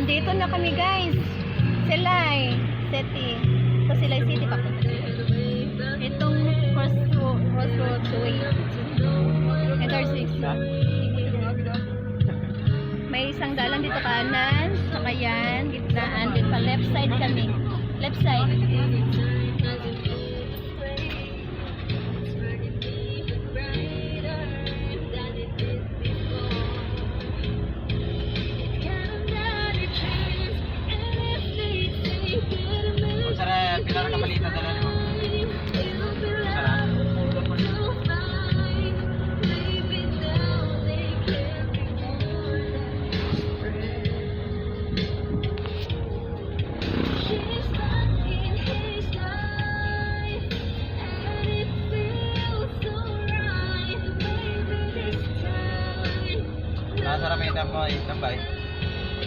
Nandito na kami guys. Silay City. Ito Silay City papunta sila. Itong crossroads way. Ito 6. May isang dalan dito kanan, saka yan, gitnaan, dito pa left side kami. Left side. Sara, pila ka kapalitan na lang. Sara. Sara may tambay.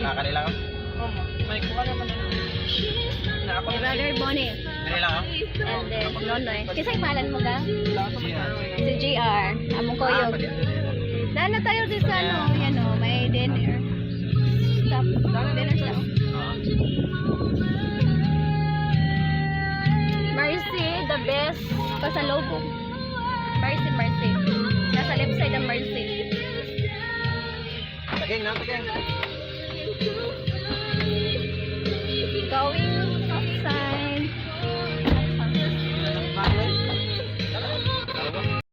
Nakanila ka? May kuha naman na. Brother Bonnie. Dali lang ha? And then, Nonoy. Kisay palan mo ga? GR. Si JR. Among koyog. Daan na tayo din sa ano, yan o, may dinner. Stop. Dinner stop. Mercy, the best. Pasalubong. Mercy. Nasa left side ang Mercy. Tagay na. Going